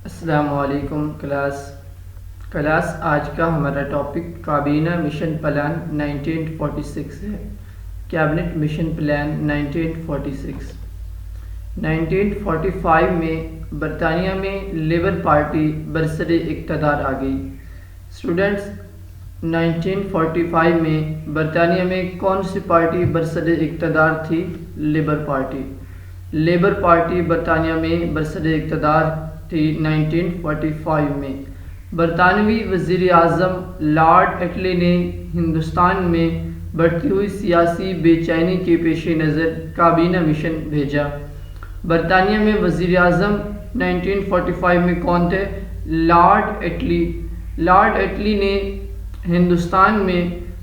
السلام علیکم کلاس آج کا ہمارا ٹاپک کابینہ مشن پلان 1946 ہے۔ کیبنٹ مشن پلان 1946 1945 میں برطانیہ میں لیبر پارٹی برسر اقتدار آ گئی۔ اسٹوڈنٹس، 1945 میں برطانیہ میں کون سی پارٹی برسر اقتدار تھی؟ Labour party. لیبر پارٹی برطانیہ میں برسر اقتدار تھی 1945 میں۔ برطانوی وزیر اعظم لارڈ ایٹلی نے ہندوستان میں بڑھتی ہوئی سیاسی بے چینی کے پیش نظر کابینہ مشن بھیجا۔ برطانیہ میں وزیر اعظم 1945 میں کون تھے؟ لارڈ ایٹلی۔ لارڈ ایٹلی نے ہندوستان میں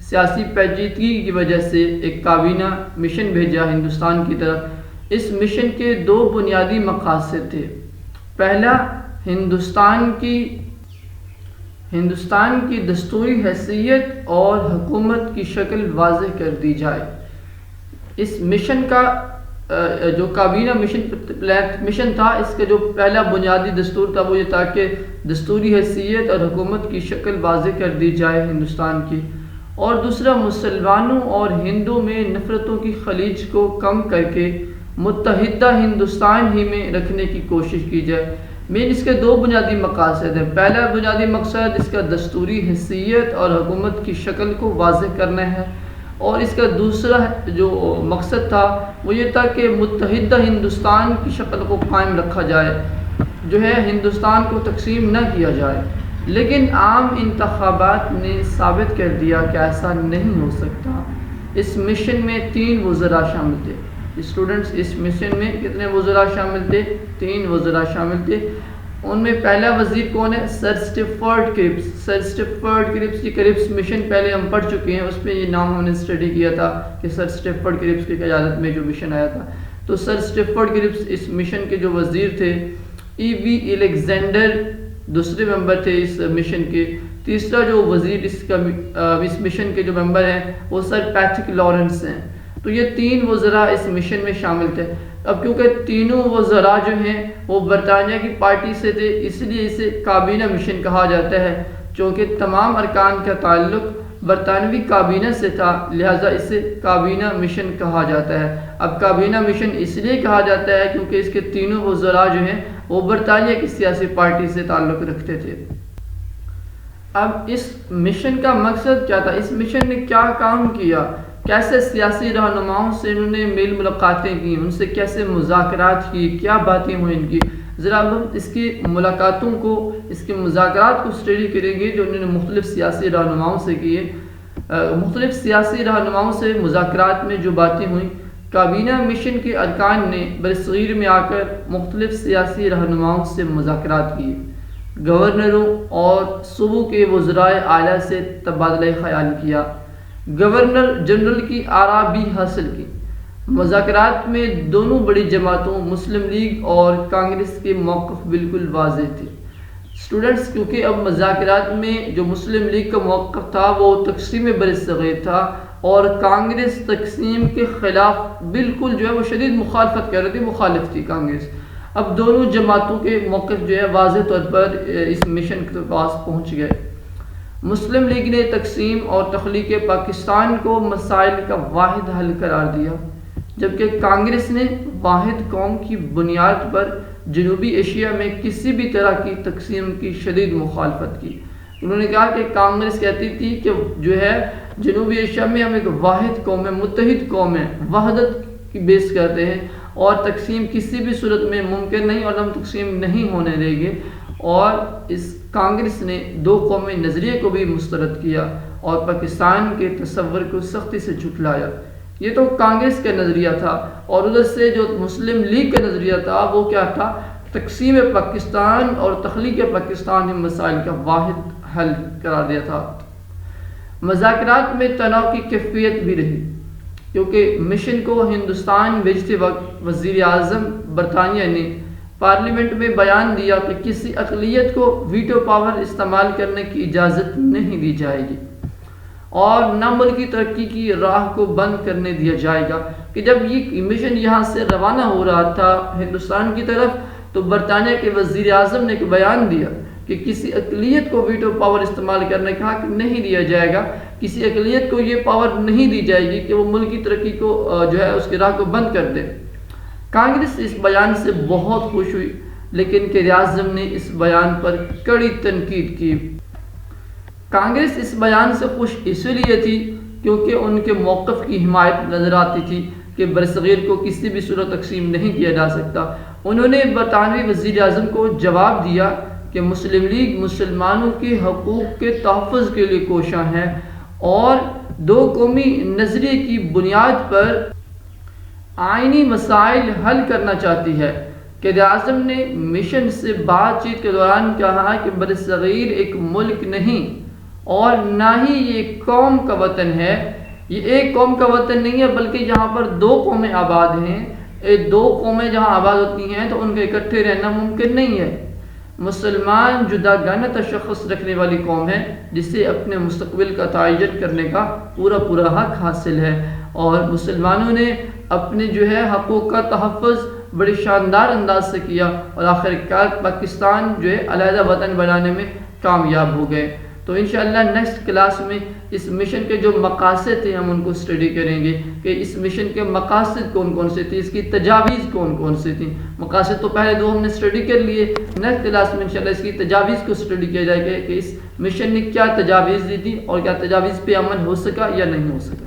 سیاسی پیچیدگی کی وجہ سے ایک کابینہ مشن بھیجا ہندوستان کی طرف۔ اس مشن کے دو بنیادی مقاصد تھے۔ پہلا، ہندوستان کی دستوری حیثیت اور حکومت کی شکل واضح کر دی جائے۔ اس مشن کا جو کابینہ مشن تھا، اس کا جو پہلا بنیادی دستور تھا وہ یہ تھا کہ دستوری حیثیت اور حکومت کی شکل واضح کر دی جائے ہندوستان کی، اور دوسرا مسلمانوں اور ہندوؤں میں نفرتوں کی خلیج کو کم کر کے متحدہ ہندوستان ہی میں رکھنے کی کوشش کی جائے۔ اس کے دو بنیادی مقاصد ہیں۔ پہلا بنیادی مقصد اس کا دستوری حیثیت اور حکومت کی شکل کو واضح کرنا ہے، اور اس کا دوسرا جو مقصد تھا وہ یہ تھا کہ متحدہ ہندوستان کی شکل کو قائم رکھا جائے، ہندوستان کو تقسیم نہ کیا جائے۔ لیکن عام انتخابات نے ثابت کر دیا کہ ایسا نہیں ہو سکتا۔ اس مشن میں 3 وزراء شامل تھے۔ اسٹوڈنٹس، اس مشن میں کتنے وزراء شامل تھے؟ 3 وزراء شامل تھے۔ ان میں پہلا وزیر کون ہے؟ سر اسٹیفورڈ کرپس۔ سر اسٹیفورڈ کرپس کی کرپس مشن پہلے ہم پڑھ چکے ہیں، اس پہ یہ نام ہم نے اسٹڈی کیا تھا کہ سر اسٹیفورڈ کرپس کی قیادت میں جو مشن آیا تھا۔ تو سر اسٹیفورڈ کرپس اس مشن کے جو وزیر تھے۔ ای بی الیگزینڈر دوسرے ممبر تھے اس مشن کے۔ تیسرا جو وزیر اس مشن کے جو ممبر ہیں وہ سر پیٹرک لارنس ہیں۔ تو یہ 3 وزراء اس مشن میں شامل تھے۔ اب کیونکہ تینوں وزراء جو ہیں وہ برطانیہ کی پارٹی سے تھے، اس لیے اسے کابینہ مشن کہا جاتا ہے۔ چونکہ تمام ارکان کا تعلق برطانوی کابینہ سے تھا، لہٰذا اسے کابینہ مشن کہا جاتا ہے۔ اب کابینہ مشن اس لیے کہا جاتا ہے کیونکہ اس کے تینوں وزراء جو ہیں وہ برطانیہ کی سیاسی پارٹی سے تعلق رکھتے تھے۔ اب اس مشن کا مقصد کیا تھا؟ اس مشن نے کیا کام کیا؟ کیسے سیاسی رہنماؤں سے انہوں نے میل ملاقاتیں کی، ان سے کیسے مذاکرات کی، کیا باتیں ہوئیں ان کی؟ ذرا ہم اس کی ملاقاتوں کو، اس کے مذاکرات کو اسٹڈی کریں گے جو انہوں نے مختلف سیاسی رہنماؤں سے کیے۔ مختلف سیاسی رہنماؤں سے مذاکرات میں جو باتیں ہوئیں، کابینہ مشن کے ارکان نے برصغیر میں آ کر مختلف سیاسی رہنماؤں سے مذاکرات کیے، گورنروں اور صوبوں کے وزرائے اعلیٰ سے تبادلہ خیال کیا، گورنر جنرل کی آراء بھی حاصل کی۔ مذاکرات میں دونوں بڑی جماعتوں مسلم لیگ اور کانگریس کے موقف بالکل واضح تھے۔ اسٹوڈنٹس، کیونکہ اب مذاکرات میں جو مسلم لیگ کا موقف تھا وہ تقسیم برصغیر تھا، اور کانگریس تقسیم کے خلاف بالکل وہ شدید مخالفت کر رہی تھی، مخالف تھی کانگریس۔ اب دونوں جماعتوں کے موقف واضح طور پر اس مشن کے پاس پہنچ گئے۔ مسلم لیگ نے تقسیم اور تخلیق پاکستان کو مسائل کا واحد حل قرار دیا، جبکہ کانگریس نے واحد قوم کی بنیاد پر جنوبی ایشیا میں کسی بھی طرح کی تقسیم کی شدید مخالفت کی۔ انہوں نے کہا کہ کانگریس کہتی تھی کہ جنوبی ایشیا میں ہم ایک واحد قوم ہے، متحد قوم ہے، وحدت کی بیس کرتے ہیں، اور تقسیم کسی بھی صورت میں ممکن نہیں، اور ہم تقسیم نہیں ہونے دیں گے۔ اور اس کانگریس نے 2 قومی نظریے کو بھی مسترد کیا اور پاکستان کے تصور کو سختی سے جھٹلایا۔ یہ تو کانگریس کا نظریہ تھا، اور ادھر سے جو مسلم لیگ کا نظریہ تھا وہ کیا تھا؟ تقسیم پاکستان اور تخلیق پاکستان ان مسائل کا واحد حل قرار دیا تھا۔ مذاکرات میں تناؤ کی کیفیت بھی رہی، کیونکہ مشن کو ہندوستان بھیجتے وقت وزیر اعظم برطانیہ نے پارلیمنٹ میں بیان دیا کہ کسی اقلیت کو ویٹو پاور استعمال کرنے کی اجازت نہیں دی جائے گی، اور نہ ملکی ترقی کی راہ کو بند کرنے دیا جائے گا۔ کہ جب یہ مشن یہاں سے روانہ ہو رہا تھا ہندوستان کی طرف، تو برطانیہ کے وزیر اعظم نے ایک بیان دیا کہ کسی اقلیت کو ویٹو پاور استعمال کرنے کا حق نہیں دیا جائے گا، کسی اقلیت کو یہ پاور نہیں دی جائے گی کہ وہ ملکی ترقی کو اس کی راہ کو بند کر دے۔ کانگریس اس بیان سے بہت خوش ہوئی، لیکن قائد اعظم نے اس بیان پر کڑی تنقید کی۔ کانگریس اس بیان سے خوش اس لیے تھی کیونکہ ان کے موقف کی حمایت نظر آتی تھی کہ برصغیر کو کسی بھی صورت تقسیم نہیں کیا جا سکتا۔ انہوں نے برطانوی وزیر اعظم کو جواب دیا کہ مسلم لیگ مسلمانوں کے حقوق کے تحفظ کے لیے کوشاں ہے اور دو قومی نظریے کی بنیاد پر آئینی مسائل حل کرنا چاہتی ہے۔ قائد اعظم نے مشن سے بات چیت کے دوران کہا کہ برصغیر ایک ملک نہیں اور نہ ہی یہ قوم کا وطن ہے، یہ ایک قوم کا وطن نہیں ہے بلکہ یہاں پر دو قومیں آباد ہیں۔ دو قومیں جہاں آباد ہوتی ہیں تو ان کا اکٹھے رہنا ممکن نہیں ہے۔ مسلمان جداگانہ تشخص رکھنے والی قوم ہے جسے اپنے مستقبل کا تعین کرنے کا پورا حق حاصل ہے، اور مسلمانوں نے اپنے حقوق کا تحفظ بڑی شاندار انداز سے کیا اور آخرکار پاکستان علیحدہ وطن بنانے میں کامیاب ہو گئے۔ تو انشاءاللہ نیکسٹ کلاس میں اس مشن کے جو مقاصد تھے ہم ان کو اسٹڈی کریں گے کہ اس مشن کے مقاصد کون کون سے تھے، اس کی تجاویز کون کون سے تھیں۔ مقاصد تو پہلے دو ہم نے اسٹڈی کر لیے، نیکسٹ کلاس میں انشاءاللہ اس کی تجاویز کو اسٹڈی کیا جائے گا کہ اس مشن نے کیا تجاویز دی تھی اور کیا تجاویز پہ عمل ہو سکا یا نہیں ہو سکا۔